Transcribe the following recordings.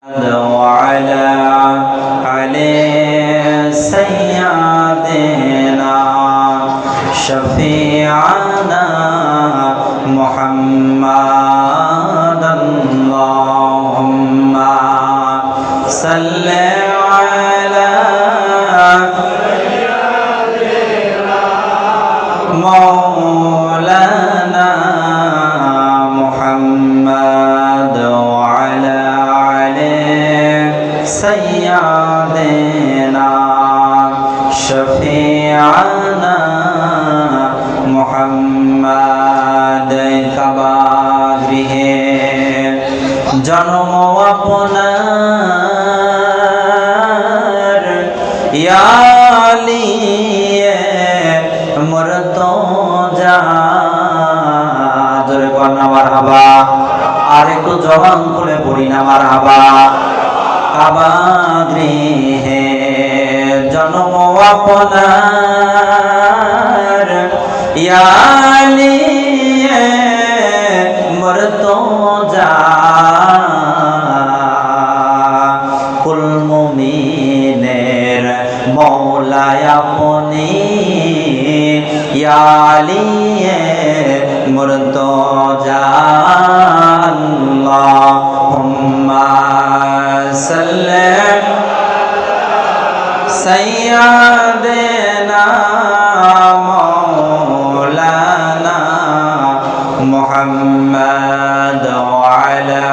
وعلى علي سيدنا شفيعنا محمد اللهم صل على مولانا محمد وعلى علي سيدنا شفيعنا محمد কবরে জন্ম আপনার ইয়ালিয়ে মুর্তজা জোরে বল না মারহাবা। আর একটু জবান খুলে পড়ি না মারহাবা। কবরে জন্ম আপনার ইয়ালিয়ে মুর্তজা কুল মুমিনের মৌলা আপনি ইয়ালিয়ে মুর্তজা আল্লাহুম্মা সাল্লি সাইয়্যিদানা মাওলানা মুহাম্মদ ওয়া আলা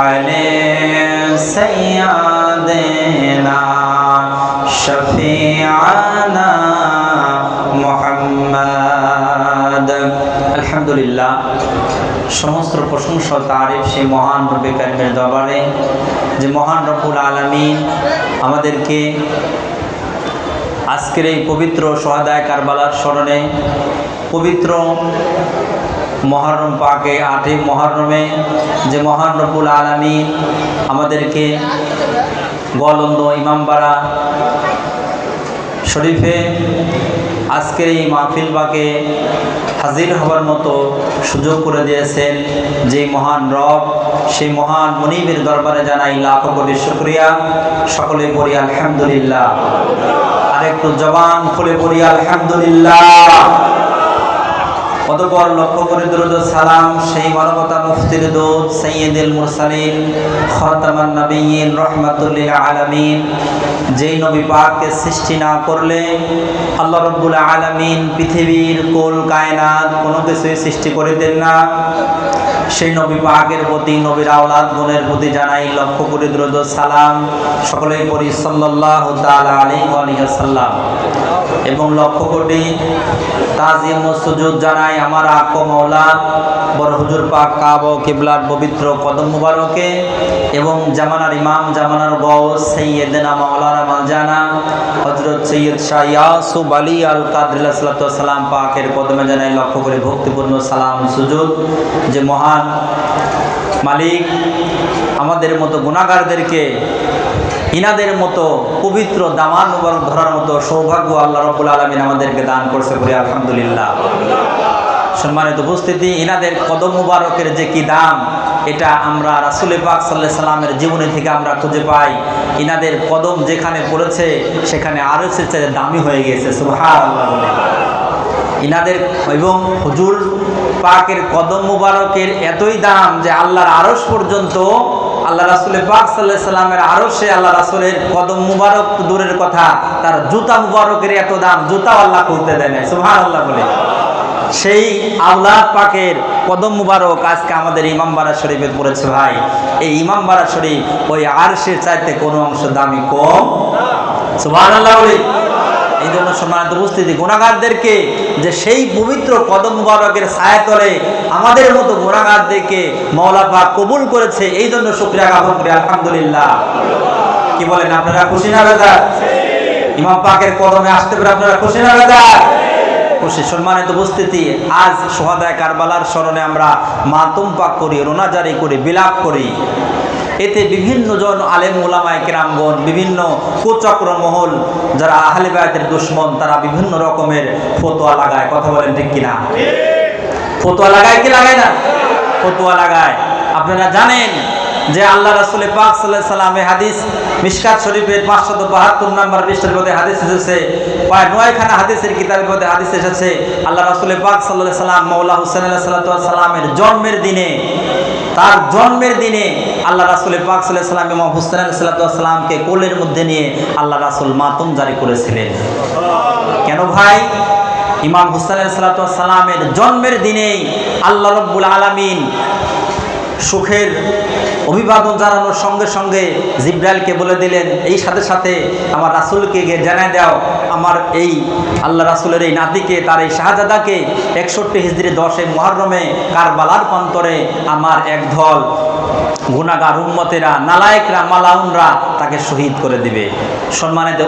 আলি সাইয়্যিদানা শফিআনা মুহাম্মদ। আলহামদুলিল্লাহ, সমস্ত প্রশংসা তারিফ সেই মহান রব্বে কারিমের দরবারে যে মহান রব্বুল আলামিন আমাদেরকে আজকের এই পবিত্র সোহাদায়ে কারবালার স্মরণে পবিত্র মুহররম পাকে ৮ই মুহররমে যে মহান রব্বুল আলামিন আমাদেরকে গোয়ালন্দ ইমামবাড়া শরীফে আজকের এই মাহফিল বাকে হাজির হওয়ার মতো সুযোগ করে দিয়েছেন যে মহান রব, সেই মহান মুনিবের দরবারে জানাই লাখো কোটি শুকরিয়া। সকলে পড়ি আলহামদুলিল্লাহ। আর একটু জবান খুলে পড়ি আলহামদুলিল্লাহ। অতঃপর লক্ষ্য করে দরুদ সালাম সেই মানবতা মুফতির দূত সাইয়্যিদুল মুরসালিন খাতামান নবিয়্যিন রাহমাতুল লিল আলামিন, যেই নবী পাককে সৃষ্টি না করলে আল্লাহ রাব্বুল আলামিন পৃথিবীর কুল কায়নাত কোনো কিছুই সৃষ্টি করে দেন না। সেই নবী পাকের প্রতি, নবীর আওলাদ গণের প্রতি জানাই লক্ষ্য করে দরুদ সালাম। সকলেই পড়ি সাল্লাল্লাহু তাআলা আলাইহি ওয়া সাল্লাম। এবং লক্ষ্য কোটি তাজিম ও সুজুদ জানাই আমার আক মাওলা বড় হুজুর পাক কাবা কিবলার পবিত্র কদম মুবারকে এবং জামানার ইমাম, জামানার গৌস সাইয়্যিদনা মাওলানা মালজানা হযরত সৈয়দ শাহ ইয়াসুফ আলী আল কাদরি সাল্লাল্লাহু আলাইহি সাল্লাম পাকের কদমে জানাই লক্ষ্য করে ভক্তিপূর্ণ সালাম সুজুদ। যে মহান মালিক আমাদের মতো গুনাহগারদেরকে ইনাদের মতো পবিত্র দামান মুবারক ধরার মতো সৌভাগ্য আল্লাহ রাব্বুল আলামিন আমাদেরকে দান করছে, বলি আলহামদুলিল্লাহ। সম্মানিত উপস্থিতি, ইনাদের কদম মুবারকের যে কি দাম এটা আমরা রাসূল পাক সাল্লাল্লাহু আলাইহি সাল্লামের জীবনী থেকে আমরা খুঁজে পাই। ইনাদের কদম যেখানে পড়েছে সেখানে আরশের চেয়ে দামি হয়ে গেছে, সুবহানাল্লাহ বলে। ইনাদের এবং হুজুর পাকের কদম মুবারকের এতই দাম যে আল্লাহর আরশ পর্যন্ত, আল্লাহ রাসূল পাক সাল্লাল্লাহু আলাইহি সাল্লামের আরশে আল্লাহ রাসূলের কদম মুবারক দূরের কথা, তার জুতা মুবারকের এত দাম, জুতা আল্লাহ খুলতে দেয় না, সুবহানাল্লাহ বলে। সেই আওলাদ পাকের কদম মুবারক আজকে আমাদের ইমামবাড়া শরীফে পড়েছে ভাই। এই ইমামবাড়া শরীফ ওই আরশের চাইতে কোনো অংশ দামি কম, সুবহানাল্লাহ বলে। এই জন্য সম্মানিত উপস্থিতি, গুনাহগারদেরকে যে সেই পবিত্র কদম মুবারকের ছায়াতলে আমাদের মতো গুনাহগারদেরকে মাওলা পাক কবুল করেছে, এই জন্য শুকরিয়া জ্ঞাপন করি আলহামদুলিল্লাহ। কি বলেন, আপনারা খুশি না বেজার? ইমাম পাকের কদমে আসতে পেরে আপনারা খুশি না বেজার? খুশি। সম্মানিত উপস্থিতি, আজ সোহাদায়ে কারবালার স্মরণে আমরা মাতম পাক করি, রোনাজারি করি, বিলাপ করি। এতে বিভিন্ন জন আলেম ওলামায়ে কেরামগণ, বিভিন্ন কুচক্র মহল যারা আহলে বায়াতের দুশমন, তারা বিভিন্ন রকমের ফতোয়া লাগায়। কথা বলেন ঠিক কিনা? ফতোয়া লাগায় কি লাগায় না? ফতোয়া লাগায়। আপনারা জানেন যে আল্লাহ রাসূল পাক সাল্লাল্লাহু আলাইহি সাল্লামের হাদিস মিশকাত শরীফের 572 নম্বর পৃষ্ঠার মধ্যে হাদিস এসেছে, প্রায় 9 খানা হাদিসের কিতাবের মধ্যে হাদিস এসেছে আল্লাহ রাসূল পাক সাল্লাল্লাহু আলাইহি সাল্লাম মাওলা হুসাইন আলাইহিস সালামের জন্মের দিনে, তার জন্মের দিনে আল্লাহ রাসূল পাক সাল্লাল্লাহু আলাইহি সাল্লাম ইমাম হুসাইন আলাইহিস সালামকে কোলের মধ্যে নিয়ে আল্লাহ রাসূল মাতম জারি করেছিলেন। কেন ভাই? ইমাম হুসাইন আলাইহিস সালামের জন্মের দিনেই আল্লাহ রাব্বুল আলামিন সুখের অভিবাদন জানানোর সঙ্গে সঙ্গে জিব্রাইলকে বলে দিলেন, এই সাথে সাথে আমার রাসূলকে গিয়ে জানায় দাও আমার এই আল্লাহ রাসূলের এই নাতিকে, তার এই শাহজাদাকে 61 হিজরি 10 মুহররমে কারবালার প্রান্তরে আমার একদল গুনাহগার উম্মতেরা, নালায়েকরা, মালাউনরা তাকে শহীদ করে দিবে। সম্মানিত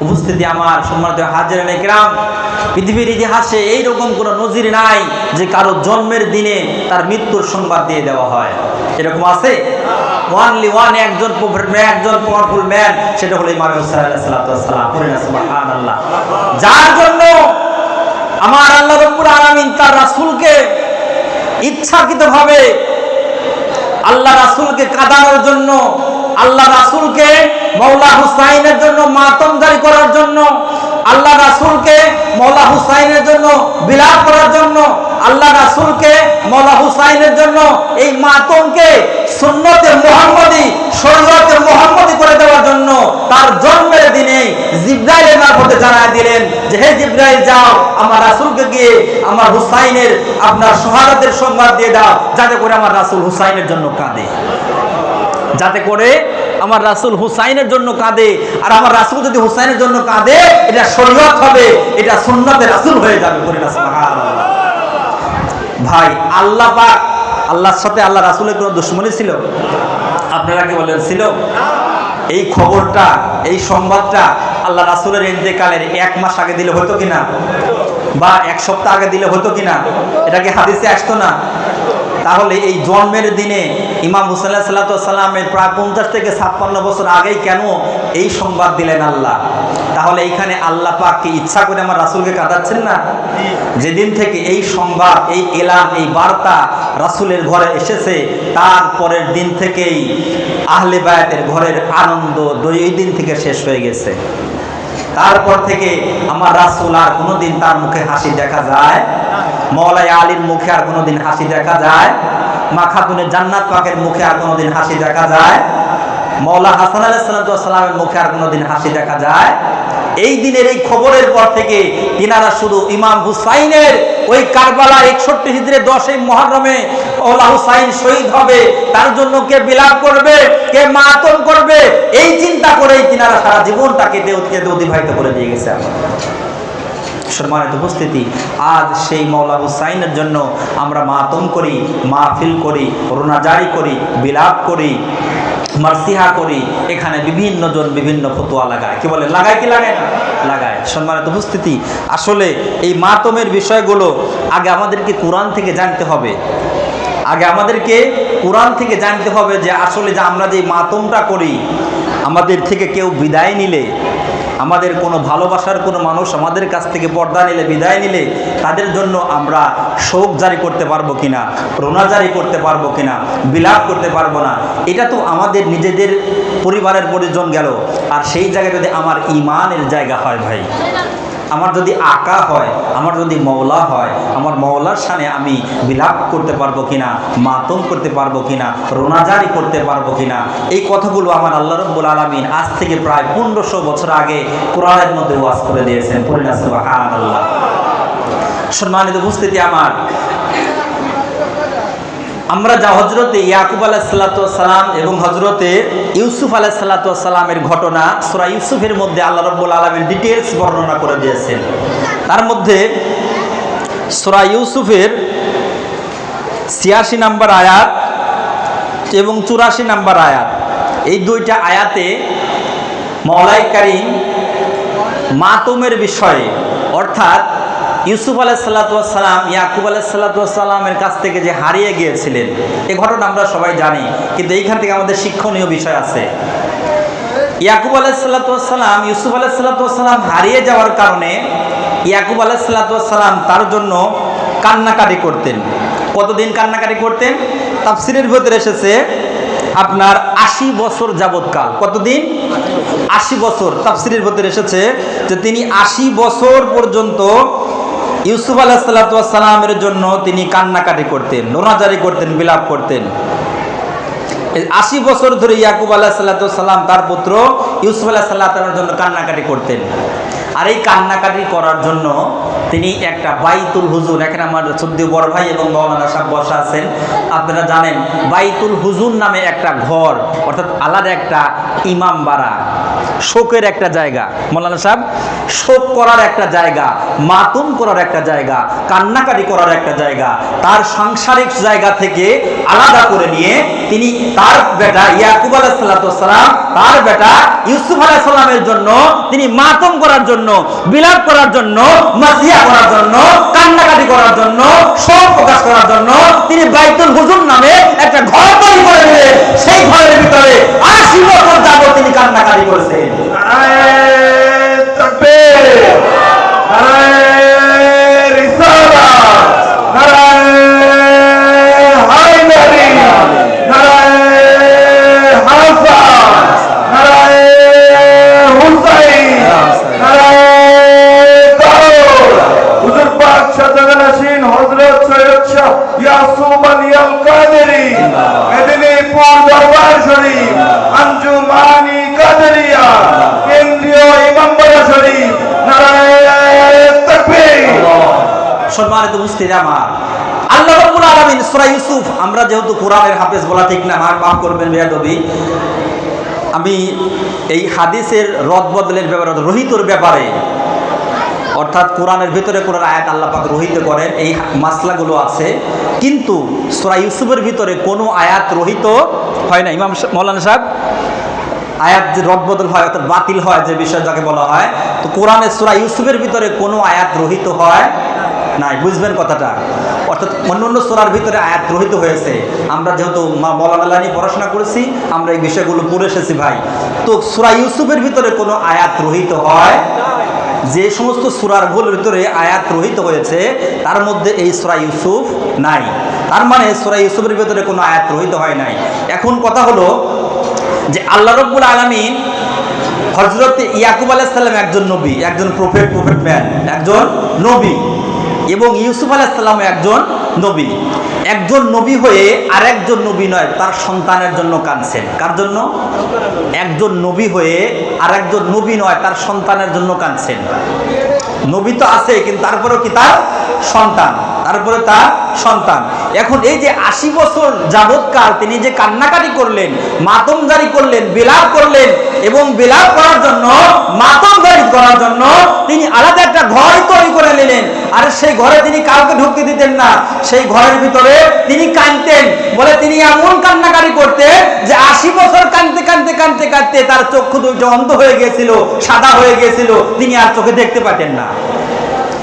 উপস্থিতি আমার, সম্মানিত হাজিরানে কিরাম, পৃথিবীর ইতিহাসে এইরকম কোনো নজির নাই যে কারো জন্মের দিনে তার মৃত্যুর সংবাদ দিয়ে দেওয়া হয়। এরকম আছে? ওয়ানলি ওয়ান, একজন পাওয়ারফুল ম্যান, সেটা হলো ইমাম হুসাইন আলাইহিস সালাম। সুবহানাল্লাহ। যার জন্য আমার আল্লাহ রাব্বুল আলামিন তার রাসূলকে ইচ্ছাকৃতভাবে আল্লাহ রাসূলকে কাঁদানোর জন্য, আল্লাহ রাসূলকে মাওলা হুসাইনের জন্য মাতম জারি করার জন্য, আল্লাহ রাসূলকে মাওলা হুসাইনের জন্য বিলাপ করার জন্য, আল্লাহ রাসূলকে মাওলা হুসাইনের জন্য এই মাতমকে সুন্নতে মুহাম্মদী, শরীয়তে মুহাম্মদী করে দেওয়ার জন্য তার জন্মের দিনে জিবরাইলের মারফতে জানায় দিলেন যে হে জিবরাইল, যাও আমার রাসূলকে গিয়ে আমার হুসাইনের আপনার শাহাদাতের সংবাদ দিয়ে দাও, যাতে করে আমার রাসূল হুসাইনের জন্য কাঁদে, যাতে করে আমার রাসূল হুসাইনের জন্য কাঁদে। আর আমার রাসূল যদি হুসাইনের জন্য কাঁদে, এটা শরীয়ত হবে, এটা সুন্নতে রাসূল হয়ে যাবে। সুবহানাল্লাহ। ভাই, আল্লাহ পাক, আল্লাহর সাথে আল্লাহ রাসূলের কোনো দুশমনী ছিল? আপনারা কি বলেন ছিল? এই খবরটা, এই সংবাদটা আল্লাহ রাসূলের ইন্তেকালের 1 মাস আগে দিলে হতো কিনা, বা 1 সপ্তাহ আগে দিলে হতো কিনা? এটা কি হাদিসে আসতো না? তাহলে এই জন্মের দিনে ইমাম হুসাইন আলাইহিস সালামের প্রায় 50 থেকে 56 বছর আগেই কেন এই সংবাদ দিলেন আল্লাহ? তাহলে এইখানে আল্লাহ পাক কি ইচ্ছা করে আমার রাসূলকে কাঁদাচ্ছেন না? যেদিন থেকে এই সংবাদ, এই এলান, এই বার্তা রাসূলের ঘরে এসেছে, তারপরের দিন থেকেই আহলে বায়াতের ঘরের আনন্দ ওই দিন থেকে শেষ হয়ে গেছে। তারপর থেকে আমার রাসূল আর কোনোদিন তার মুখে হাসি দেখা যায়? মওলাই আলীর মুখে আর কোনোদিন হাসি দেখা যায়? মা খাতুনে জান্নাত পাকের মুখে আর কোনোদিন হাসি দেখা যায়? মওলা হাসান আলাইহিস সালামের মুখে আর কোনোদিন হাসি দেখা যায়? এই দিনের এই খবরের পর থেকে তিনারা শুধু ইমাম হুসাইনের ওই কারবালা 61 হিজরি 10 মুহররমে মওলা হুসাইন শহীদ হবে, তার জন্য কে বিলাপ করবে, কে মাতম করবে, এই চিন্তা করেই তিনারা সারা জীবনটাকে অতিবাহিত করে দিয়ে গেছে। সম্মানিত উপস্থিতি, আজ সেই মওলা হুসাইনের জন্য আমরা মাতম করি, মাহফিল করি, রোনাজারি করি, বিলাপ করি, মারসিহা করি। এখানে বিভিন্ন জন বিভিন্ন ফতোয়া লাগায়। কি বলে? লাগায় কি লাগায় না? লাগায়। সম্মানিত উপস্থিতি, আসলে এই মাতমের বিষয়গুলো আগে আমাদেরকে কোরআন থেকে জানতে হবে। আগে আমাদেরকে কোরআন থেকে জানতে হবে যে আসলে যে আমরা যে মাতমটা করি, আমাদের থেকে কেউ বিদায় নিলে, আমাদের কোনো ভালোবাসার কোনো মানুষ আমাদের কাছ থেকে পর্দা নিলে, বিদায় নিলে, তাদের জন্য আমরা শোক জারি করতে পারবো কিনা, রোনা জারি করতে পারবো কিনা, বিলাপ করতে পারবো না। এটা তো আমাদের নিজেদের পরিবারের পরিজন গেল। আর সেই জায়গায় যদি আমার ইমানের জায়গা হয়, ভাই, আমার যদি আকা হয়, আমার যদি মওলা হয়, আমার মওলার সামনে আমি বিলাপ করতে পারবো কিনা, মাতম করতে পারবো কিনা, রোনাজারি করতে পারবো কিনা, এই কথাগুলো আমার আল্লাহ রাব্বুল আলামিন আজ থেকে প্রায় 1500 বছর আগে কোরআনের মধ্যে ওয়াজ করে দিয়েছেন। সুবহানাল্লাহ। সম্মানিত উপস্থিতি আমার, আমরা যা হযরতে ইয়াকুব আলাইহিস সালাম এবং হযরতে ইউসুফ আলাইহিস সালামের ঘটনা সূরা ইউসুফের মধ্যে আল্লাহ রাব্বুল আলামিন ডিটেইলস বর্ণনা করে দিয়েছেন। তার মধ্যে সূরা ইউসুফের 86 নম্বর আয়াত এবং 84 নম্বর আয়াত, এই দুইটা আয়াতে মওলাই কারীম মাতমের বিষয়ে, অর্থাৎ ইউসুফ আলাইহিস সালাম ইয়াকুব আলাইহিস সালামের কাছ থেকে যে হারিয়ে গিয়েছিলেন, এই ঘটনা আমরা সবাই জানি, কিন্তু এইখান থেকে আমাদের শিক্ষণীয় বিষয় আছে। ইয়াকুব আলাইহিস সালাম ইউসুফ আলাইহিস সালাম হারিয়ে যাওয়ার কারণে ইয়াকুব আলাইহিস সালাম তার জন্য কান্নাকাটি করতেন। কতদিন কান্নাকাটি করতেন? তাফসীরের ভিতরে এসেছে আপনার 80 বছর যাবৎকাল। কতদিন? 80 বছর। তাফসীরের ভিতরে এসেছে যে তিনি 80 বছর পর্যন্ত ইউসুফ আলাইহিস সালামের জন্য তিনি কান্নাকাটি করতেন, রোনাজারি করতেন, বিলাপ করতেন। 80 বছর ধরে ইয়াকুব আলাইহিস সালাম তার পুত্র ইউসুফ আলাইহিস সালামের জন্য কান্নাকাটি করতেন। আর এই কান্নাকাটি করার জন্য তিনি একটা বাইতুল হুজুর, এখানে আমার শ্রদ্ধেয় বড় ভাই এবং মাওলানা সাহেব বসা আছেন, আপনারা জানেন বাইতুল হুজুর নামে একটা ঘর, অর্থাৎ আলাদা একটা ইমাম বাড়া, শোকের একটা জায়গা, মাওলানা সাহেব শোক করার একটা জায়গা, মাতুম করার একটা জায়গা, কান্নাকাটি করার একটা জায়গা, তার সাংসারিক জায়গা থেকে আলাদা করে নিয়ে তিনি তার বেটা ইয়াকুব আলাইহিস সালাম, তার বেটা ইউসুফ আলাইহিস সালামের জন্য তিনি মাতুম করার জন্য, বিলাপ করার জন্য, মাসিয়া করার জন্য, কান্নাকাটি করার জন্য, শোক প্রকাশ করার জন্য তিনি বাইতুল হুজুর নামে একটা ঘর তৈরি করে দিলেন। সেই ঘরের ভিতরে 80 বছর যাবত তিনি কান্নাকাটি করেছেন। সম্মানিত মুসলিম আমার, আল্লাহ রাব্বুল আলামিন সূরা ইউসুফ, আমরা যেহেতু কোরআনের হাফেজ বলা ঠিক না, আমার মাফ করবেন বেয়াদবি, আমি এই হাদিসের রদ বদলের ব্যাপারে, রহিতর ব্যাপারে, অর্থাৎ কোরআনের ভিতরে কোন আয়াত আল্লাহ পাক রহিত করেন, এই মাসলাগুলো আছে, কিন্তু সূরা ইউসুফের ভিতরে কোনো আয়াত রহিত হয় না। ইমাম মাওলানা সাহেব, আয়াত যে রদবদল হয় অর্থাৎ বাতিল হয় যে বিষয় যাকে বলা হয়, তো কোরআনের সূরা ইউসুফের ভিতরে কোনো আয়াত রহিত হয় নাই, বুঝবেন কথাটা। অর্থাৎ অন্যান্য সূরার ভিতরে আয়াত রহিত হয়েছে, আমরা যেহেতু মাওলানা নিয়ে পড়াশোনা করেছি, আমরা এই বিষয়গুলো পড়ে এসেছি ভাই। তো সূরা ইউসুফের ভিতরে কোনো আয়াত রহিত হয়, যে সমস্ত সূরাগুলোর ভিতরে আয়াত রহিত হয়েছে তার মধ্যে এই সূরা ইউসুফ নাই। তার মানে সূরা ইউসুফের ভিতরে কোনো আয়াত রহিত হয় নাই। এখন কথা হলো যে আল্লাহ রাব্বুল আলামিন হযরত ইয়াকুব আলাইহিস সালাম একজন নবী, একজন প্রফেট ম্যান, একজন নবী, এবং ইউসুফ আলাইহিস সালাম একজন নবী। একজন নবী হয়ে আরেকজন নবী নয়, তার সন্তানের জন্য কাঁদছেন। কার জন্য? একজন নবী হয়ে আরেকজন নবী নয়, তার সন্তানের জন্য কাঁদছেন। নবী তো আছে, কিন্তু তারপরেও কি তার সন্তান, তারপরে তার সন্তান। এখন এই যে 80 বছর যাবৎকাল তিনি যে কান্নাকাটি করলেন, মাতম জারি করলেন, বিলাপ করলেন, এবং বিলাপ করার জন্য, মাতম জারি করার জন্য তিনি আলাদা একটা ঘর তৈরি করে নিলেন। আর সেই ঘরে তিনি কাউকে ঢুকতে দিতেন না, সেই ঘরের ভিতরে তিনি কাঁদতেন। বলে তিনি এমন কান্নাকাটি করতেন যে 80 বছর কাঁদতে কাঁদতে কাঁদতে কাঁদতে তার চক্ষু দুটো অন্ধ হয়ে গিয়েছিল, সাদা হয়ে গিয়েছিল, তিনি আর চোখে দেখতে পাতেন না।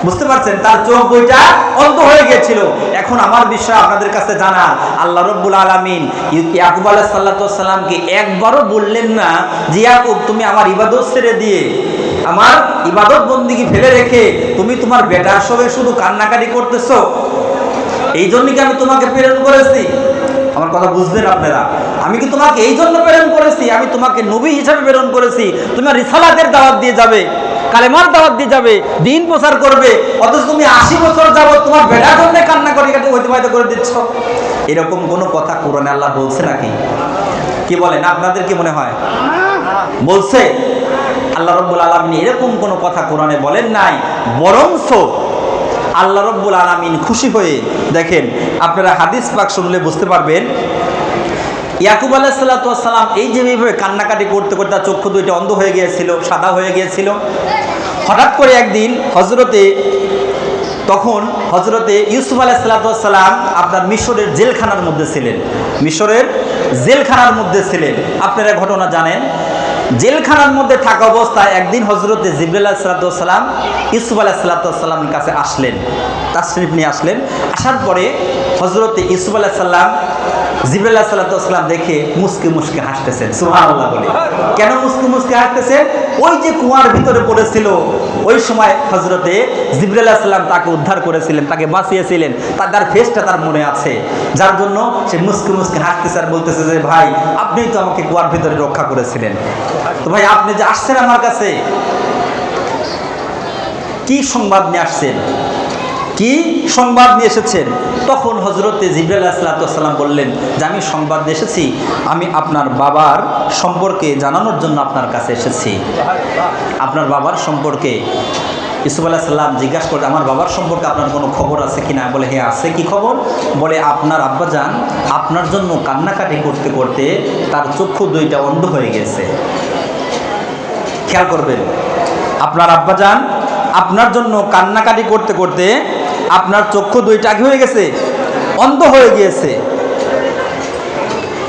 বুঝতে পারছেন? তার চোখ দুইটা অন্ধ হয়ে গিয়েছিল। এখন আমার বিষয় আপনাদের কাছে জানা, আল্লাহ রাব্বুল আলামিন ইয়াকুব আলাইহিস সালামকে একবারও বললেন না যে ইয়াকুব তুমি আমার ইবাদত ছেড়ে দিয়ে, আমার ইবাদত বন্দিগি ফেলে রেখে তুমি তোমার বেটার সঙ্গে শুধু কান্নাকাটি করতেছো, এই জন্য কি আমি তোমাকে প্রেরণ করেছি? আমার কথা বুঝবেন আপনারা? আমি কি তোমাকে এই জন্য প্রেরণ করেছি? আমি তোমাকে নবী হিসাবে প্রেরণ করেছি, তোমার রিসালাতের দাওয়াত দিয়ে যাবে, কালেমার দাওয়াত দিয়ে যাবে, দিন প্রচার করবে, অথচ তুমি 80 বছর যাবত তোমার বেটার জন্য কান্না করে অতিবাহিত করে দিচ্ছ। এরকম কোনো কথা কোরআনে আল্লাহ বলছে নাকি? কি বলেন, আপনাদের কি মনে হয় বলছে? আল্লাহ রাব্বুল আলামিন এরকম কোনো কথা কোরআনে বলেন নাই, বরঞ্চ আল্লাহ রাব্বুল আলামিন খুশি হয়ে, দেখেন আপনারা হাদিস পাক শুনলে বুঝতে পারবেন, ইয়াকুব আলাইহিস সালাম এই যে এইভাবে কান্নাকাটি করতে করতে তার চক্ষু দুইটা অন্ধ হয়ে গিয়েছিল, সাদা হয়ে গিয়েছিল। হঠাৎ করে একদিন তখন হজরতে ইউসুফ আলাইহিস সালাম আপনার মিশরের জেলখানার মধ্যে ছিলেন, মিশরের জেলখানার মধ্যে ছিলেন। আপনারা ঘটনা জানেন। জেলখানার মধ্যে থাকা অবস্থায় একদিন হজরতে জিবরাইল আলাইহিস সালাম ইউসুফ আলাইহিস সালামের কাছে আসলেন, তাশরিফ নিয়ে আসলেন। আসার পরে হজরতে ইউসুফ আলাইহিস সালাম জিবরাইল আলাইহিস সালাতু ওয়াস সালাম দেখে মুস্কি মুস্কি হাসতেছেন, সুবহানাল্লাহ বলে। কেন মুস্কি মুস্কি হাসতেছেন? ওই যে কুয়ার ভিতরে পড়েছিল, ওই সময় হযরতে জিবরাইল আলাইহিস সালাম তাকে উদ্ধার করেছিলেন, তাকে বাঁচিয়েছিলেন, তার ফেসটা তার মনে আছে, যার জন্য সে মুস্কি মুস্কি হাসতেছে আর বলতেছে যে ভাই আপনিই তো আমাকে কুয়ার ভিতরে রক্ষা করেছিলেন, তো ভাই আপনি যে আসছেন আমার কাছে কি সংবাদ নিয়ে আসছেন, কি সংবাদ নিয়ে এসেছেন? তখন হযরতে জিবরাইল আলাইহিস সালাম বললেন যে আমি সংবাদ নিয়ে এসেছি, আমি আপনার বাবার সম্পর্কে জানানোর জন্য আপনার কাছে এসেছি। আপনার বাবার সম্পর্কে ইউসুফ আলাইহিস সালাম জিজ্ঞাসা করে, আমার বাবার সম্পর্কে আপনার কোনো খবর আছে কিনা? বলে হ্যাঁ আছে। কি খবর? বলে আপনার আব্বাজান আপনার জন্য কান্নাকাটি করতে করতে তার চক্ষু দুইটা অন্ধ হয়ে গেছে। খেয়াল করবেন, আপনার আব্বাজান আপনার জন্য কান্নাকাটি করতে করতে আপনার চক্ষু দুইটা কি হয়ে গেছে? অন্ধ হয়ে গিয়েছে।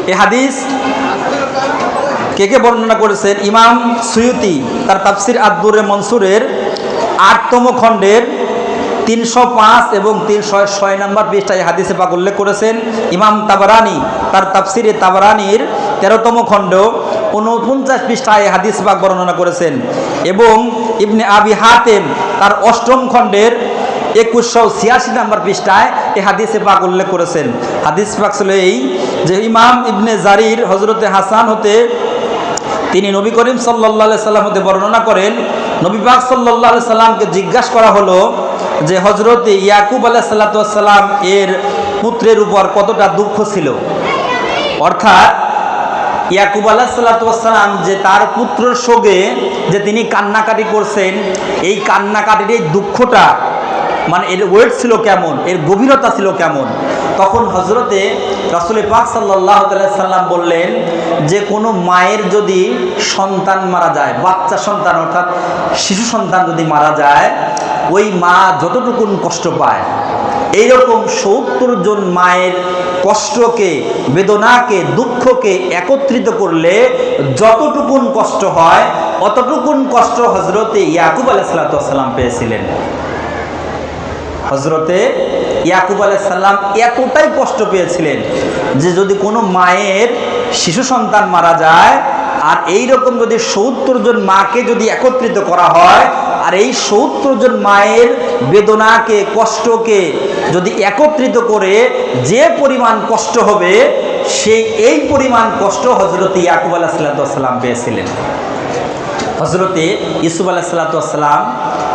এই হাদিস কে কে বর্ণনা করেছেন? ইমাম সুয়ুতি তার তাফসির আদ-দুররে মনসুরের ৮তম খণ্ডের ৩০৫ এবং ৩০৬ নম্বর পৃষ্ঠায় এই হাদিসে পাক উল্লেখ করেছেন। ইমাম তাবারানি তার তাফসিরে তাবারানির ১৩তম খণ্ড ৪৯ পৃষ্ঠায় হাদিস পাক বর্ণনা করেছেন এবং ইবনে আবি হাতেম তার ৮ম খণ্ডের ২১৮৬ নম্বর পৃষ্ঠায় এই হাদিসে পাক উল্লেখ করেছেন। হাদিস পাক ছিল এই যে ইমাম ইবনে জারির হযরতে হাসান হতে তিনি নবী করিম সাল্লাল্লাহু আলাইহি সাল্লাম হতে বর্ণনা করেন, নবী পাক সাল্লাল্লাহু আলাইহি সাল্লামকে জিজ্ঞাসা করা হলো যে হযরতে ইয়াকুব আলাইহিস সালাতু ওয়াস সালাম এর পুত্রের উপর কতটা দুঃখ ছিল, অর্থাৎ ইয়াকুব আলাইহিস সালাতু ওয়াস সালাম যে তার পুত্রের শোকে যে তিনি কান্নাকাটি করছেন, এই কান্নাকাটির এই দুঃখটা মানে এর ওয়েট ছিল কেমন, এর গভীরতা ছিল কেমন। তখন হযরতে রাসূল পাক সাল্লাল্লাহু আলাইহি সাল্লাম বললেন যে কোনো মায়ের যদি সন্তান মারা যায়, বাচ্চা সন্তান অর্থাৎ শিশু সন্তান যদি মারা যায়, ওই মা যতটুকুন কষ্ট পায়, এইরকম ৭০ জন মায়ের কষ্টকে, বেদনাকে, দুঃখকে একত্রিত করলে যতটুকুন কষ্ট হয় অতটুকুন কষ্ট হযরতে ইয়াকুব আলাইহিস সালাম পেয়েছিলেন। হযরতে ইয়াকুব আলাইহিস সালাম এতটাই কষ্ট পেয়েছিলেন যে যদি কোনো মায়ের শিশু সন্তান মারা যায় আর এই রকম যদি ৭০ জন মাকে যদি একত্রিত করা হয় আর এই ৭০ জন মায়ের বেদনাকে, কষ্টকে যদি একত্রিত করে যে পরিমাণ কষ্ট হবে, এই পরিমাণ কষ্ট হযরতে ইয়াকুব আলাইহিস সালাম পেয়েছিলেন। হযরতে ইউসুফ আলাইহিস সালাম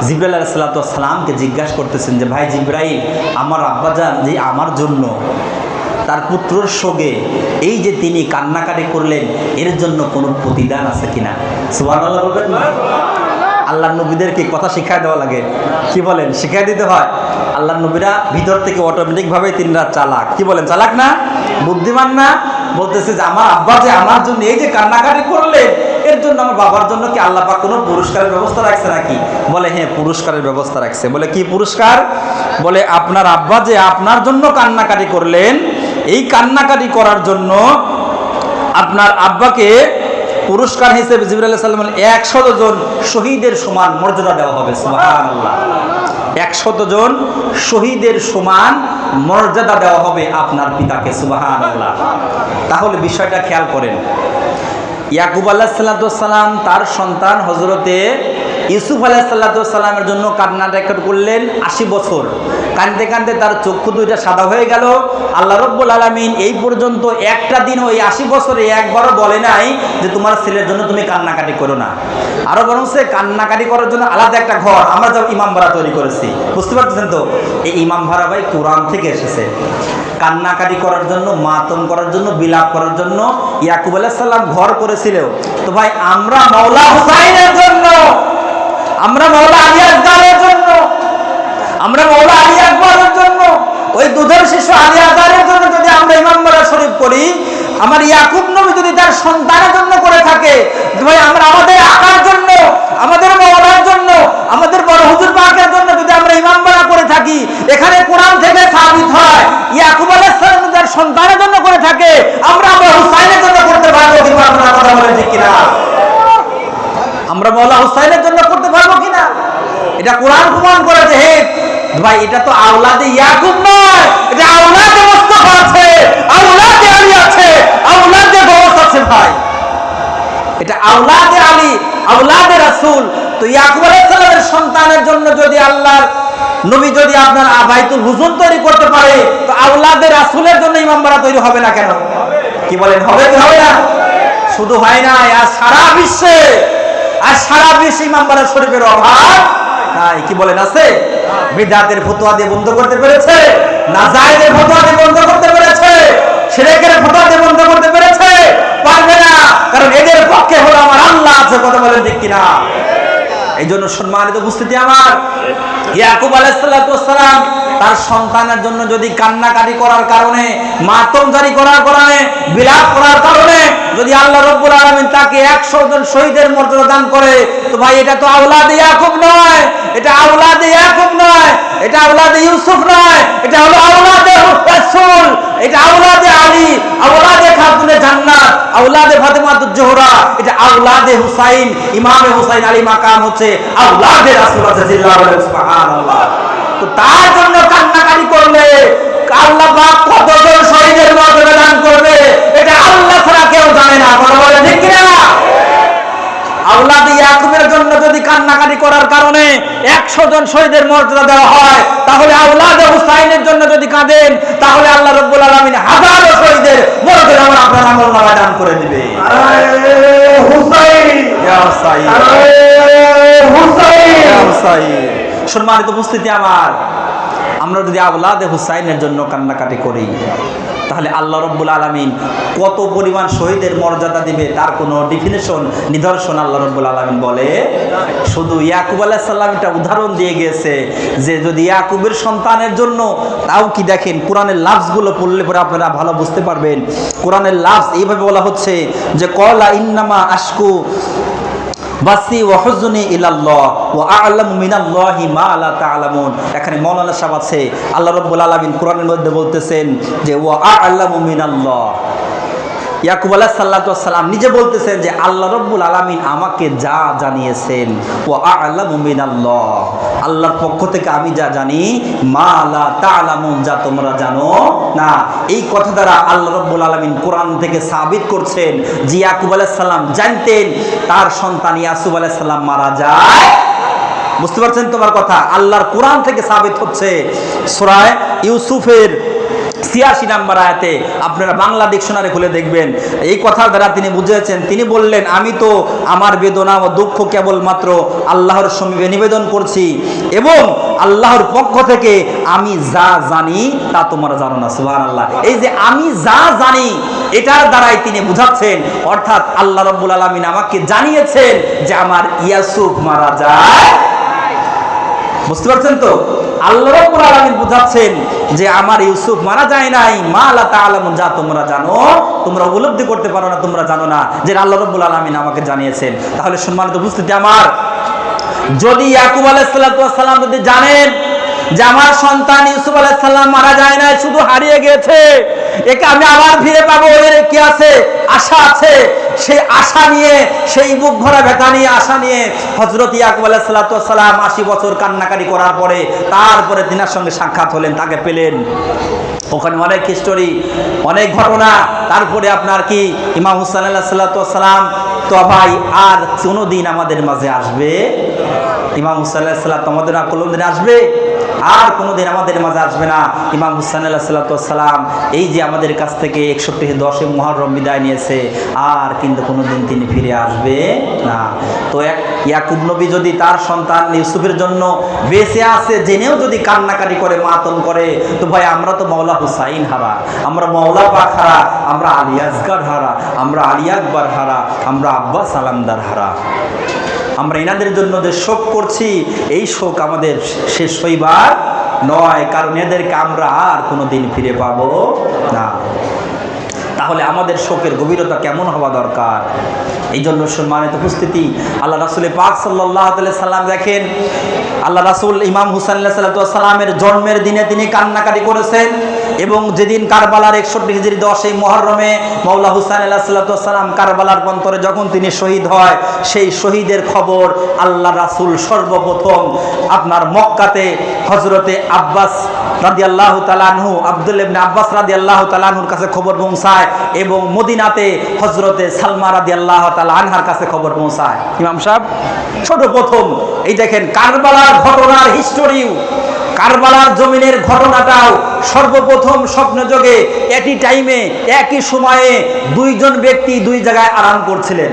জিবরাইল আলাইহিস সালামকে জিজ্ঞাসা করতেছেন যে ভাই জিবরাইল, আমার আব্বাজান যে আমার জন্য তার পুত্রর শোকে এই যে তিনি কান্নাকাটি করলেন, এর জন্য কোনো প্রতিদান আছে কিনা? সুবহানাল্লাহ বলবেন না? আল্লাহর নবীদেরকে কথা শিখায় দেওয়া লাগে, কি বলেন? শিখাই দিতে হয়। আল্লাহর নবীরা ভিতর থেকে অটোমেটিকভাবে তিনরা চালাক, কি বলেন? চালাক না? বুদ্ধিমান না? বলতেছে যে আমার আব্বা যে আমার জন্য এই যে কান্নাকাটি করলেন, এর জন্য আমার বাবার জন্য কি আল্লাহ পাক কোনো পুরস্কারের ব্যবস্থা রাখছে নাকি? বলে হ্যাঁ, পুরস্কারের ব্যবস্থা রাখছে। বলে কি পুরস্কার? বলে আপনার আব্বা যে আপনার জন্য কান্নাকাটি করলেন, এই কান্নাকাটি করার জন্য আপনার আব্বাকে পুরস্কার হিসেবে জিবরাইল আলাইহিস সালাম ১০০ জন শহীদের সমান মর্যাদা দেওয়া হবে। সুবহানাল্লাহ। ১০০ জন শহীদের সমান মর্যাদা দেওয়া হবে আপনার পিতাকে। সুবহানাল্লাহ। তাহলে বিষয়টা খেয়াল করেন, ইয়াকুব আলাইহিস সালাম তার সন্তান হযরতে ইউসুফ আলাইহিস সালামের জন্য কান্নাকাটি করলেন ৮০ বছর। কাঁদতে কাঁদতে তার চক্ষু দুইটা সাদা হয়ে গেল। আল্লাহ রাব্বুল আলামিন এই পর্যন্ত একটা দিন ওই ৮০ বছরে একবারও বলে নাই যে তোমার ছেলের জন্য তুমি কান্নাকাটি করো না। আরও বরং সে কান্নাকাটি করার জন্য আলাদা একটা ঘর আমরা যা ইমাম ভাড়া তৈরি করেছি, বুঝতে পারতেছেন তো? এই ইমাম ভাড়া ভাই কোরআন থেকে এসেছে। কান্নাকাটি করার জন্য, মাতম করার জন্য, বিলাপ করার জন্য ইয়াকুব আলাইহিস সালাম ঘর করেছিল। তো ভাই আমরা মাওলা হুসাইনের জন্য, আমরা মাওলা আলী আকবরের জন্য, আমরা মাওলা আলী আকবরের জন্য, ওই দুধের শিশু আলী আকবরের জন্য যদি আমরা ইমাম ভাড়া শরীফ করি, আমার ইয়াকুব নবী যদি তার সন্তানের জন্য করে থাকে, ভাই আমরা আমাদের আকার জন্য, আমাদের মাওলার জন্য, আমাদের বড় হুজুর পাকের জন্য যদি আমরা ইমাম ভাড়া করে থাকি, এখানে কোরআন থেকে সাবিত হয় ইয়াকুব আলাইহিস সালাম তার সন্তানের জন্য করে থাকে, আমরা হুসাইনের জন্য করতে পারবো কি পারবো না? কথা বলেন ঠিক কিনা? আমরা মাওলা হুসাইনের জন্য করতে পারবো কিনা? এটা কোরআন প্রমাণ করে যে হে ভাই, এটা তো আওলাদে ইয়াকুব নয়, এটা আওলাদে মুস্তাফা আছে, আওলাদে আলী হয়, এটা আওলাদে আলী, আওলাদে রাসূল। তো ইয়াকুব আলাইহিস সালামের সন্তানের জন্য যদি আল্লাহর নবী যদি আপনার বাইতুল হুজুন তৈরি করতে পারে, তো আওলাদে রাসূলের জন্য ইমামবাড়া তৈরি হবে না কেন? কি বলেন, হবে কি হবে না? শুধু হয় না, আর সারা বিশ্বে ইমামবাড়া শরীফের অভাব নাই। কি বলেন, আছে? বিদআতের ফতোয়া দিয়ে বন্ধ করতে পেরেছে, নাজায়েজের ফতোয়া দিয়ে বন্ধ করতে পেরেছে, শিরকের ফতোয়া দিয়ে বন্ধ করতে পেরেছে? পারবে না, কারণ এদের পক্ষে হলো আমার আল্লাহ আছে। কথা বলেন ঠিক কিনা? এই জন্য সম্মানিত উপস্থিতি আমার, ইয়াকুব আলাইহিস সালাম তার সন্তানের জন্য যদি কান্নাকাটি করার কারণে, মাতম জারি করার কারণে, বিলাপ করার কারণে যদি আল্লাহ রাব্বুল আলামিন তাকে 100 জন শহীদের মর্যাদা দান করে, তো ভাই এটা তো আওলাদে ইয়াকুব নয়, এটা আওলাদে ইয়াকুব নয়, এটা আওলাদে ইউসুফ নয়, এটা হলো আওলাদে রাসূল, এটা আওলাদে আলী, আওলাদে খাতুনে জান্নাত, আওলাদে ফাতেমাতুজ জোহরা, এটা আওলাদে হুসাইন, ইমামে হুসাইন আলী মাকাম হচ্ছে আওলাদে রাসূল আছে। সুবহানাল্লাহ। তো তার জন্য কান্নাকাটি করলে আল্লাহ পাক কতজন শহীদের মর্যাদা দান করবে এটা আল্লাহ ছাড়া কেউ জানে না। বলে ঠিক কিনা? আওলাদে ইয়াকুবের জন্য যদি কান্নাকাটি করার কারণে 100 জন শহীদের মর্যাদা দেওয়া হয়, তাহলে আওলাদে হুসাইনের জন্য যদি কাঁদেন, তাহলে আল্লাহ রাব্বুল আলামিন হাজারো শহীদের মর্যাদা আপনার আমলনামায় দান করে দিবে। হুসাইন ইয়া হুসাইন, হুসাইন ইয়া হুসাইন। সম্মানিত উপস্থিতি আমার, আমরা যদি আওলাদে হুসাইনের জন্য কান্নাকাটি করি, তাহলে আল্লাহ রাব্বুল আলামিন কত পরিমাণ শহীদের মর্যাদা দিবে তার কোনো ডেফিনিশন, নিদর্শন আল্লাহ রাব্বুল আলামিন বলে। শুধু ইয়াকুব আলাইহিস সালাম একটা উদাহরণ দিয়ে গেছে যে যদি ইয়াকুবের সন্তানের জন্য, তাও কি দেখেন কোরআনের লাফজগুলো পড়লে পরে আপনারা ভালো বুঝতে পারবেন। কোরআনের লাফজ এইভাবে বলা হচ্ছে যে ক্বালা ইন্নামা আশকু বাসি ওয়া হুজনি ইলাল্লাহ ওয়া আ'লামু মিনাল্লাহি মা লা তা'লামুন। এখানে মাওলানা সাহেব আছে, আল্লাহ রাব্বুল আলামিন কোরআনের মধ্যে বলতেছেন যে ওয়া আ'লামু মিনাল্লাহ। ইয়াকুব আলাইহিস সালাম নিজে বলতেছেন যে আল্লাহ রাব্বুল আলামিন আমাকে যা জানিয়েছেন, ওয়া আ'লামু মিনাল্লাহ, আল্লাহর পক্ষ থেকে আমি যা জানি, মা লা তা'লামুন, যা তোমরা জানো না। এই কথা দ্বারা আল্লাহ রাব্বুল আলামিন কোরআন থেকে সাবিত করছেন যে ইয়াকুব আলাইহিস সালাম জানতেন তার সন্তান ইউসুফ আলাইহিস সালাম মারা যায়। বুঝতে পারছেন তোমার কথা? আল্লাহর কোরআন থেকে সাবিত হচ্ছে। সূরা ইউসুফের 86 নম্বর আয়াতে আপনারা বাংলা ডিকশনারি খুলে দেখবেন, এই কথার দ্বারা তিনি বুঝিয়েছেন। তিনি বললেন, আমি তো আমার বেদনা ও দুঃখ কেবলমাত্র আল্লাহর সমীপে নিবেদন করছি এবং আল্লাহর পক্ষ থেকে আমি যা জানি তা তোমরা জানো না। সুবহানাল্লাহ। এই যে আমি যা জানি এটার দ্বারাই তিনি বুঝাচ্ছেন, অর্থাৎ আল্লাহ রাব্বুল আলামিন আমাকে জানিয়েছেন যে আমার ইউসুফ মারা যায়। বুঝতে পারছেন তো? আল্লাহ রাব্বুল আলামিন বুঝাচ্ছেন যে আমার ইউসুফ মারা যায় নাই, মা লা তা'লামুন, যা তোমরা জানো, তোমরা উপলব্ধি করতে পারো না, তোমরা জানো না, যে আল্লাহ রাব্বুল আলামিন আমাকে জানিয়েছেন। তাহলে সম্মানিত উপস্থিতি আমার, যদি ইয়াকুব আলাইহিস সালাম যদি জানেন যে আমার সন্তান ইউসুফ আলাইহিস সালাম মারা যায় নাই, শুধু হারিয়ে গেছে, একে আমি আবার ফিরে পাবো, এর কি আছে? আশা আছে। সেই আশা নিয়ে, সেই বুক ভরা ব্যথা নিয়ে, আশা নিয়ে হযরত ইয়াকুব আলাইহিস সালাম 80 বছর কান্নাকাটি করার পরে তারপরে তিনার সঙ্গে সাক্ষাৎ হলেন, তাকে পেলেন। ওখানে অনেক হিস্টোরি, অনেক ঘটনা। তারপরে আপনার কি ইমাম হুসাইন আলাইহিস সালাম তো ভাই আর কোনোদিন আমাদের মাঝে আসবে? ইমাম হুসাইন আলাইহিস সালাম তো আমাদের কোনোদিন আসবে? আর কোনোদিন আমাদের মাঝে আসবে না। ইমাম হুসাইন আলাইহিস সালাম এই যে আমাদের কাছ থেকে 61-10 মুহররম বিদায় নিয়েছে, আর কিন্তু কোনোদিন তিনি ফিরে আসবে না। তো ইয়াকুব নবী যদি তার সন্তান ইউসুফের জন্য বেঁচে আছে জেনেও যদি কান্নাকাটি করে, মাতম করে, তো ভাই আমরা তো মাওলা হুসাইন হারা, আমরা মাওলা পাক হারা, আমরা আলী আসগর হারা, আমরা আলী আকবর হারা, আমরা আব্বাস সালামদার হারা। আমরা এনাদের জন্য যে শোক করছি, এই শোক আমাদের শেষ হইবার নয়, কারণ এদেরকে আমরা আর কোনোদিন ফিরে পাবো না। তাহলে আমাদের শোকের গভীরতা কেমন হওয়া দরকার? এই জন্য সম্মানিত উপস্থিতি, আল্লাহ রাসূল পাক সাল্লাল্লাহু আলাইহি সাল্লাম দেখেন, আল্লাহ রাসূল ইমাম হুসাইন আলাইহিস সালামের জন্মের দিনে তিনি কান্নাকাটি করেছেন। এবং যেদিন কারবালার 61 হিজরি 10 মুহররমে মাওলা হুসাইন আলাইহিস সালাম কারবালার প্রান্তরে যখন তিনি শহীদ হয়, সেই শহীদের খবর আল্লাহ রাসূল সর্বপ্রথম আপনার মক্কাতে হযরতে আব্বাস রাদিয়াল্লাহু তাআলা আনহু, আব্দুল্লাহ ইবনে আব্বাস রাদিয়াল্লাহু তাআলা আনহুর কাছে খবর পৌঁছায় এবং মদিনাতে হযরতে সালমা রাদিয়াল্লাহু তাআলা আনহার কাছে খবর পৌঁছায়। ইমাম সাহেব সর্বপ্রথম এই দেখেন কারবালার ঘটনার হিস্টোরিও, কারবালার জমিনের ঘটনাটাও সর্বপ্রথম স্বপ্নযোগে একই টাইমে একই সময়ে দুইজন ব্যক্তি দুই জায়গায় আরাম করছিলেন।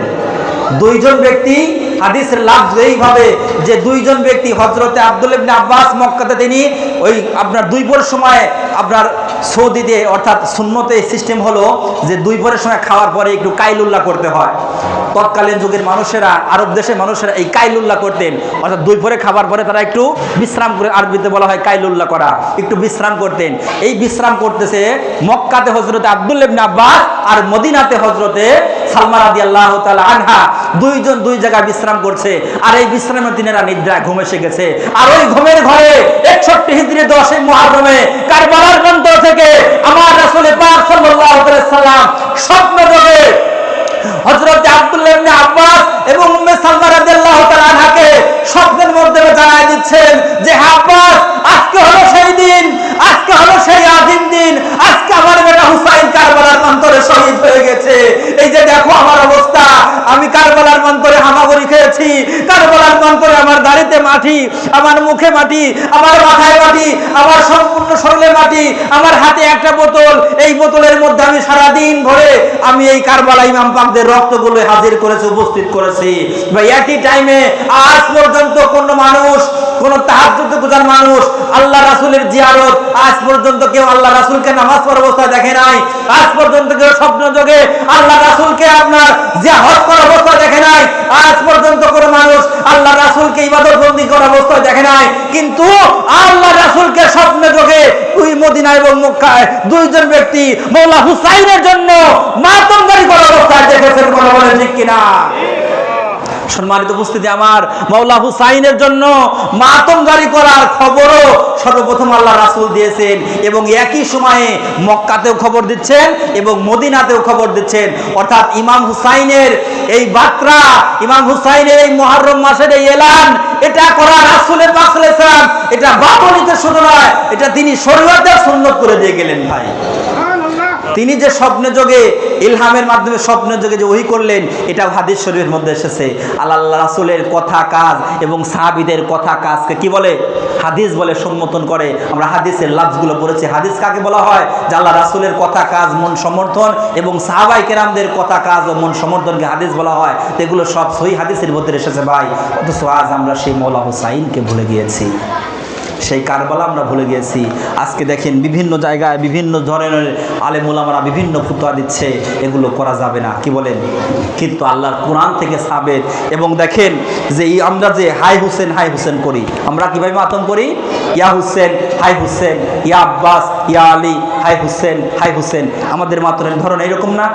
দুইজন ব্যক্তি, হাদিসের লাফজ এইভাবে যে দুইজন ব্যক্তি, হযরতে আব্দুল্লাহ ইবনে আব্বাস মক্কাতে তিনি ওই আপনার দুই পরের সময় আপনার সৌদিতে অর্থাৎ সুন্নতে সিস্টেম হলো যে দুই পরের সময় খাওয়ার পরে একটু কাইলুল্লাহ করতে হয়। তৎকালীন যুগের মানুষেরা, আরব দেশের মানুষেরা এই কাইলুল্লাহ করতেন, অর্থাৎ দুই পরে খাবার পরে তারা একটু বিশ্রাম করে, আরবিতে বলা হয় কাইলুল্লাহ করা, একটু বিশ্রাম করতেন। এই বিশ্রাম করতেছে মক্কাতে হযরতে আব্দুল্লাহ ইবনে আব্বাস আর মদিনাতে হযরতে সালমা রাদিয়াল্লাহু তাআলা আনহা, দুইজন দুই জায়গায় বিশ্রাম করছে। আর এই বিশ্রামে তিনারা নিদ্রায় ঘুম এসে গেছে। আর ওই ঘুমের ঘরে 61 হিজরি 10 মুহররমে কারবালার প্রান্তর থেকে আমার রাসূল পাক সাল্লাল্লাহু আলাইহি সাল্লাম স্বপ্নযোগে হযরত আব্দুল্লাহ ইবনে আব্বাস এবং উম্মে সালমা রাদিয়াল্লাহু তাআলা আনহাকে স্বপ্নের মধ্যে জানায় দিচ্ছেন যে আব্বাস, আজকে হলো সেই দিন, আজকে হলো সেই আদিম দিন, আজকে আমার বেটা হুসাইন কারবালার প্রান্তরে শহীদ হয়ে গেছে। এই যে দেখো আমার অবস্থা, আমি কারবালার প্রান্তরে হামাগুড়ি খেয়েছি, কারবালার প্রান্তরে আমার দাড়িতে মাটি, আমার মুখে মাটি, আমার মাথায় মাটি, আমার সম্পূর্ণ শরীরে মাটি, আমার হাতে একটা বোতল, এই বোতলের মধ্যে আমি সারা দিন ভরে আমি এই কারবালা ইমাম পাকদের রক্তগুলো হাজির করেছি, উপস্থিত করেছি। ভাই একই টাইমে আজ পর্যন্ত কোন মানুষ, কোন তাহাজ্জুদ গুজার মানুষ আল্লাহ রাসূলের জিয়ারত, আজ পর্যন্ত কেউ আল্লাহ রাসূলকে নামাজ পড়া অবস্থায় দেখে নাই। আজ পর্যন্ত কেউ স্বপ্নযোগে আল্লাহ রাসূলকে আপনার জিয়ারত করা অবস্থায় দেখে নাই। আজ পর্যন্ত কোন মানুষ আল্লাহ রাসূলকে ইবাদত বন্দি করা অবস্থায় দেখে নাই। কিন্তু আল্লাহ রাসূলকে স্বপ্নযোগে ওই মদিনা এবং মক্কায় দুইজন ব্যক্তি মাওলা হুসাইনের জন্য মাতমদারি করা অবস্থায় দেখেছেন। কথা বলেন ঠিক কিনা? সম্মানিত উপস্থিতি, আমার মাওলা হুসাইনের জন্য মাতম জারি করার খবরও সর্বপ্রথম আল্লাহ রাসূল দিয়েছেন এবং একই সময়ে মক্কাতেও খবর দিচ্ছেন এবং মদিনাতেও খবর দিচ্ছেন। অর্থাৎ ইমাম হুসাইনের এই বার্তা, ইমাম হুসাইনের এই মুহররম মাসের এই এলান, এটা করা রাসূলের পাক সাল্লাল্লাহু আলাইহি ওয়াসাল্লাম, এটা বাবলিতে শুধু নয়, এটা তিনি শরীয়তের সুন্নাত করে দিয়ে গেলেন। ভাই, তিনি যে স্বপ্নে যোগে ইলহামের মাধ্যমে স্বপ্নের যোগে যে ওহী করলেন, এটা হাদিস শরীফের মধ্যে এসেছে। আল্লাহ রাসূলের কথা কাজ এবং সাহাবীদের কথা কাজকে কি বলে? হাদিস বলে, সম্বোধন করে। আমরা হাদিসের লাফজগুলো পড়েছি। হাদিস কাকে বলা হয়? যে আল্লাহ রাসূলের কথা কাজ, মন সমর্থন এবং সাহাবায়ে কেরামদের কথা কাজ ও মন সমর্থনকে হাদিস বলা হয়। এগুলো সব সহিহ হাদিসের মধ্যে এসেছে। ভাই, অথচ আজ আমরা সেই মাওলা হুসাইনকে ভুলে গিয়েছি, সেই কারবালা আমরা ভুলে গিয়েছি। আজকে দেখেন বিভিন্ন জায়গায় বিভিন্ন ধরনের আলেম ওলামারা বিভিন্ন ফতোয়া দিচ্ছে, এগুলো করা যাবে না, কি বলেন? কিন্তু আল্লাহর কোরআন থেকে সাবেত। এবং দেখেন যে আমরা যে হাই হুসেন হাই হুসেন করি, আমরা কিভাবে মাতম করি? ইয়া হুসেন হাই হুসেন, ইয়া আব্বাস, ইয়া আলী, হাই হুসেন হাই হুসেন। আমাদের মাতনের ধরন এইরকম না?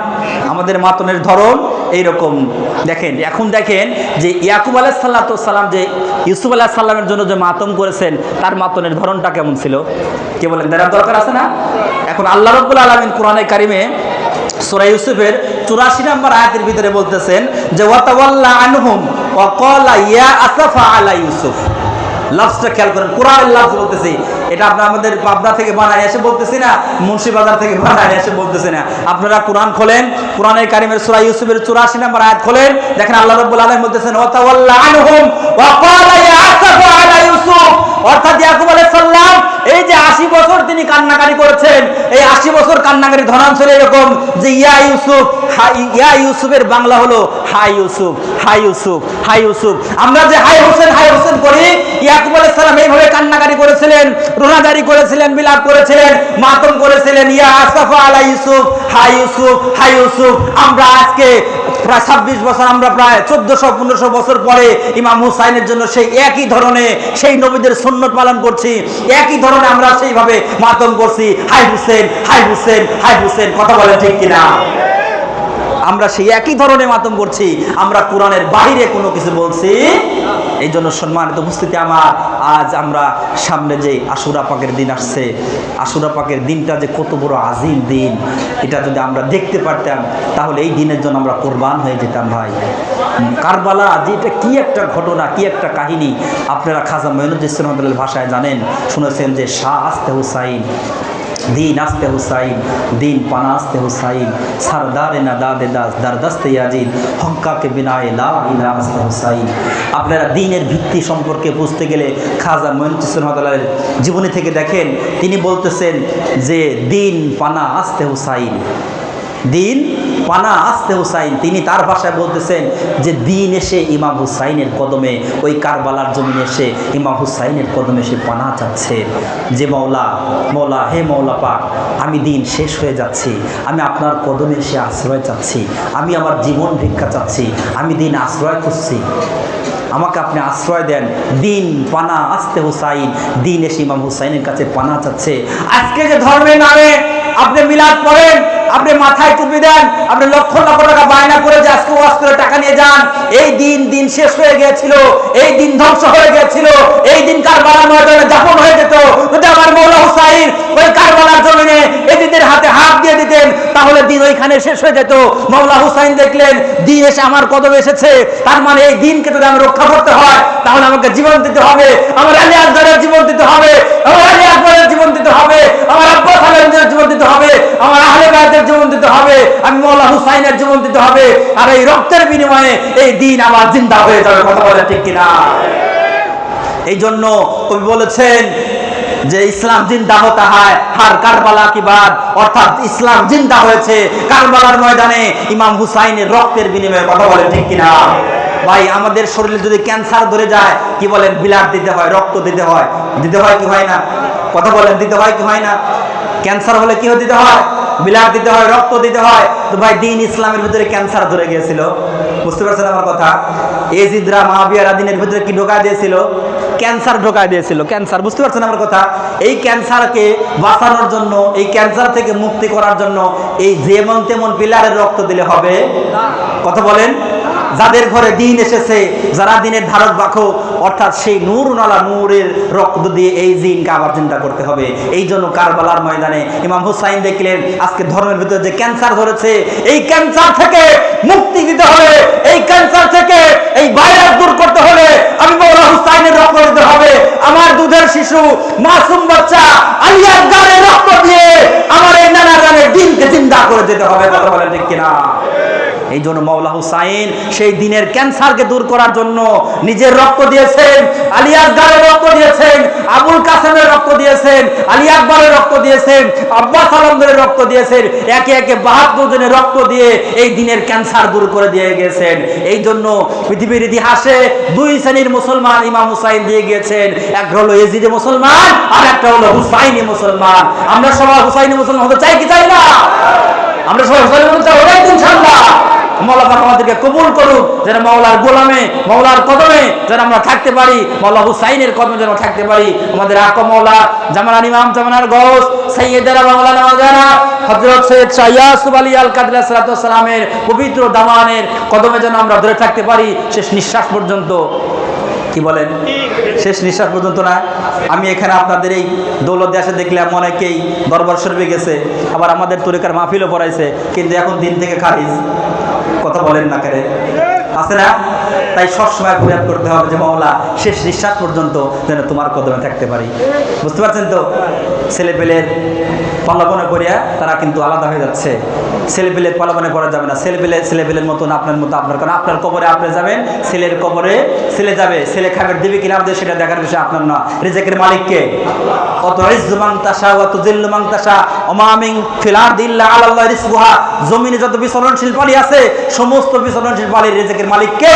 আমাদের মাতনের ধরন এইরকম। দেখেন, এখন দেখেন যে ইয়াকুব আলাইহিস সালাম যে ইউসুফ আলাইহিস সালামের জন্য যে মাতম করেছেন, তার মাতনের ধরনটা কেমন ছিল? কে বলেন? দেখার দরকার আছে না? এখন আল্লাহ রাব্বুল আলামিন কোরআনে কারিমে সূরা ইউসুফের 84 নম্বর আয়াতের ভিতরে বলতেছেন যে ওয়াতাওয়াল্লা আনহুম ওয়া ক্বালা ইয়া আসাফা আলা ইউসুফ। লাফজটা খেয়াল করেন, কোরআনের লাফজ বলতেছি। এটা আপনারা আমাদের পাবনা থেকে বানায় এসে বলতেছি না, মুন্সিবাজার থেকে বানায় এসে বলতেছি না। আপনারা কোরআন খোলেন, কোরআনের কারিমের সূরা ইউসুফের 84 নম্বর আয়াত খোলেন, দেখেন আল্লাহ রাব্বুল আলামিন বলতেছেন ওয়াতাওয়াল্লা আনহুম ওয়া ক্বালা ইয়া আসাফা আলা ইউসুফ। অর্থাৎ ইয়াকুব আলাইহিস সালাম এই যে 80 বছর তিনি কান্নাকারি করেছেন, এই 80 বছর কান্নাকারি ধরান ছিল এরকম যে ইয়া ইউসুফ, ইয়া ইউসুফের বাংলা হলো হাই ইউসুফ, হাই ইউসুফ, হাই ইউসুফ। আমরা যে হাই হোসেন করি, ইয়াকুব আলাইহিস সালাম এইভাবে কান্নাকারি করেছিলেন, রোনাজারি করেছিলেন, বিলাপ করেছিলেন, মাতম করেছিলেন, ইয়া আসাফা আলা ইউসুফ, হাই ইউসুফ, হাই ইউসুফ। আমরা আজকে প্রায় 26 বছর, আমরা প্রায় 1400-1500 বছর পরে ইমাম হুসাইনের জন্য সেই একই ধরনের, সেই নবীদের সুন্নত পালন করছি, একই ধরনের আমরা সেইভাবে মাতম করছি, হাই হুসেন, হাই হুসেন, হাই হুসেন। কথা বলেন ঠিক কিনা? আমরা সেই একই ধরনের মাতম করছি, আমরা কোরআনের বাইরে কোনো কিছু বলছি। এই জন্য সম্মানিত উপস্থিতি আমার, আজ আমরা সামনে যে আশুরা পাকের দিন আসছে, আশুরা পাকের দিনটা যে কত বড় আজিম দিন, এটা যদি আমরা দেখতে পারতাম তাহলে এই দিনের জন্য আমরা কোরবান হয়ে যেতাম ভাই। কারবালা যেটা কি একটা ঘটনা, কি একটা কাহিনী। আপনারা খাজা মঈনুদ্দিন রহমাতুল্লাহ ভাষায় জানেন, শুনেছেন যে শাহ আস্তে হুসাইন, দিন আস্তে হুসাইন, দিন পানা আস্তে হুসাইন, সরদারে না দাদে দাস দরদস্তে ইয়াজিদ, হক্কাকে বিনায়ে লা ইলাহা আস্তে হুসাইন। আপনারা দিনের ভিত্তি সম্পর্কে বুঝতে গেলে খাজা মঈনুদ্দিন রহমাতুল্লাহর জীবনী থেকে দেখেন, তিনি বলতেছেন যে দিন পানা আস্তে হুসাইন, দিন পানা আস্তে হুসাইন। তিনি তার ভাষায় বলতেছেন যে দিন এসে ইমাম হুসাইনের কদমে, ওই কারবালার জমিনে এসে ইমাম হুসাইনের কদমে সে পানা চাচ্ছে যে মওলা, মওলা হে মওলা পাক, আমি দিন শেষ হয়ে যাচ্ছি, আমি আপনার কদমে এসে আশ্রয় চাচ্ছি, আমি আমার জীবন ভিক্ষা চাচ্ছি, আমি দিন আশ্রয় খুঁজছি, আমাকে আপনি আশ্রয় দেন। দিন পানা আস্তে হুসাইন, দিন এসে ইমাম হুসাইনের কাছে পানা চাচ্ছে। আজকে যে ধর্মের নামে আপনি মিলাদ পড়েন, আপনি মাথায় টুপি দেন, আপনি লক্ষ লক্ষ টাকা বায়না করে যে আজকে ওয়াজ করে টাকা নিয়ে যান, এই দিন দিন শেষ হয়ে গিয়েছিল, এই দিন ধ্বংস হয়ে গিয়েছিল, এই দিন কারবালার ময়দানে দাফন হয়ে যেত। যদি আমার মওলা হুসাইন ওই কারবালার জমিনে এদিনের হাতে হাত দিয়ে দিতেন তাহলে দিন ওইখানে শেষ হয়ে যেত। মওলা হুসাইন দেখলেন দিন এসে আমার কদমে এসেছে, তার মানে এই দিনকে যদি আমি রক্ষা করতে হয় তাহলে আমাকে জীবন দিতে হবে, আমার আলী আকবরের জীবন দিতে হবে, আমার আলী আকবরের জীবন দিতে হবে, আমার আব্বাস আলমের জীবন দিতে হবে, আমার আহলে বায়তের জীবন দিতে হবে, আমি মওলা হুসাইনের জীবন দিতে হবে। আর এই রক্তের বিনিময়ে এই দিন আবার জিন্দা হয়ে যাবে। কথা বলে ঠিক কিনা? এই জন্য কবি বলেছেন যে ইসলাম জিন্দা হতা হয় হার কারবালা কি বাদ, অর্থাৎ ইসলাম জিন্দা হয়েছে কারবালার ময়দানে ইমাম হুসাইনের রক্তের বিনিময়ে। কথা বলে ঠিক কিনা? ভাই আমাদের শরীরে যদি ক্যান্সার ধরে যায় কি বলেন, ব্লাড দিতে হয়, রক্ত দিতে হয়, দিতে হয় কি হয় না? কথা বলেন, দিতে হয় কি হয় না? ক্যান্সার হলে কি দিতে হয়? ব্লাড দিতে হয়, রক্ত দিতে হয়। তো ভাই দিন ইসলামের ভিতরে ক্যান্সার ধরে গিয়েছিল, বুঝতে পারছেন আমার কথা? এজিদরা মাহবিয়ারা দিনের ভিতরে কি ঢোকায় দিয়েছিল? ক্যান্সার ঢোকায় দিয়েছিল, ক্যান্সার। বুঝতে পারছেন আমার কথা? এই ক্যান্সারকে বাঁচানোর জন্য, এই ক্যান্সার থেকে মুক্তি করার জন্য এই যেমন তেমন পিলারের রক্ত দিলে হবে? কথা বলেন। যাদের ঘরে দিন এসেছে, যারা দিনের ধারক বাহক, অর্থাৎ সেই নূরওয়ালা নূরের রক্ত দিয়ে এই দিনকে আবার চিন্তা করতে হবে। এই জন্য কারবালার ময়দানে ইমাম হুসাইন দেখলেন আজকে ধর্মের ভিতরে যে ক্যান্সার ধরেছে, এই ক্যান্সার থেকে মুক্তি দিতে হবে, এই ক্যান্সার থেকে এই ভাইরাস দূর করতে হলে আমি মওলা হুসাইনের রক্ত দিতে হবে। আমার দুধের শিশু মাসুম বাচ্চা আলী আকবরের রক্ত দিয়ে আমার এই নানা গানের দিনকে চিন্তা করে যেতে হবে। কথা বলেন ঠিক কিনা? এই জন্য মওলা হুসাইন সেই দিনের ক্যান্সারকে দূর করার জন্য নিজের রক্ত দিয়েছেন, আলী আকবরের রক্ত দিয়েছেন, আবুল কাসেমের রক্ত দিয়েছেন, আলী আকবরের রক্ত দিয়েছেন, আব্বাস আলমগীরের রক্ত দিয়েছেন, একে একে 72 জনের রক্ত দিয়ে এই দিনের ক্যান্সার দূর করে দিয়ে গেছেন। এই জন্য পৃথিবীর ইতিহাসে দুই শ্রেণীর মুসলমান ইমাম হুসাইন দিয়ে গিয়েছেন, একটা হলো এজিদে মুসলমান আর একটা হলো হুসাইনি মুসলমান। আমরা সবাই হুসাইনি মুসলমান হতে চাই কি চাই না? আমরা সবাই হুসাইনি মুসলমান চাই, ওটাই তো ইনশাআল্লাহ। মওলা পাক আমাদেরকে কবুল করুক, যেন মওলার গোলামে, মওলার কদমে যেন আমরা থাকতে পারি, মওলা হুসাইনের কদমে যেন থাকতে পারি। আমাদের আকা মওলা জামানার ইমাম, জামানার গৌস সাইয়েদেরা মাওলানা মাওলানা হযরত সৈয়দ শাহ ইয়াসুফ আলী আল কাদরি সাল্লাল্লাহু আলাইহি সাল্লামের পবিত্র দামানের কদমে যেন আমরা ধরে থাকতে পারি শেষ নিঃশ্বাস পর্যন্ত। কি বলেন? শেষ নিঃশ্বাস পর্যন্ত না? আমি এখানে আপনাদের এই দৌলত দেশে দেখলাম অনেকেই দরবার শরীফে গেছে, আবার আমাদের তরিকার মাহফিলও পড়াইছে, কিন্তু এখন দিন থেকে খারিজ। কথা বলেন না কেন? আছে না? তাই সবসময় প্রয়াস করতে হবে যে মওলা শেষ নিঃশ্বাস পর্যন্ত যেন তোমার কদমে থাকতে পারি। বুঝতে পারছেন তো? ছেলেপেলের পালাবনে পড়িয়া তারা কিন্তু আলাদা হয়ে যাচ্ছে। ছেলেপেলের পালাবনে পড়া যাবে না। ছেলেপেলের মতন আপনার মতো আপনার, কারণ আপনার কবরে আপনি যাবেন, ছেলের কবরে ছেলে যাবে। ছেলে খাবার দেবে কিনা আমাদের সেটা দেখার বিষয় আপনার না। রিজিকের মালিককে কত ইজ্জু মান তাশা ওয়া তুযিল্লু মান তাশা ওয়া মা মিন ফিল আরদি ইল্লা আলাল্লাহি রিজকুহা। জমিনে যত বিচরণশীল পানি আছে সমস্ত বিচরণশীল পানির রিজিকের মালিক কে?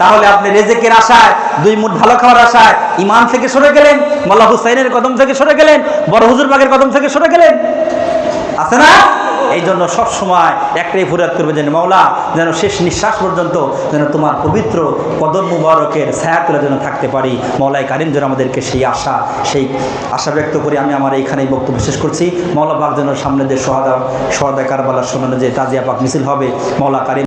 তাহলে আপনি রিজিকের আশায়, দুই মুঠ ভালো খাওয়ার আশায় ইমান থেকে সরে গেলেন, মওলা হুসাইনের কদম থেকে সরে গেলেন, বড় হুজুর পাকের কদম থেকে সরে গেলেন। আছে না? এই জন্য সবসময় একটাই ফরিয়াদ করবে যেন মাওলা যেন শেষ নিঃশ্বাস পর্যন্ত যেন তোমার পবিত্র কদম মুবারকের ছায়াতলে যেন থাকতে পারি। মাওলাই কারিম যেন আমাদেরকে সেই আশা ব্যক্ত করে আমি আমার এইখানেই বক্তব্য শেষ করছি। মাওলা পাক যেন সামনে যে সোহাদা কারবালার সামনে যে তাজিয়া পাক মিছিল হবে, মাওলা কারিম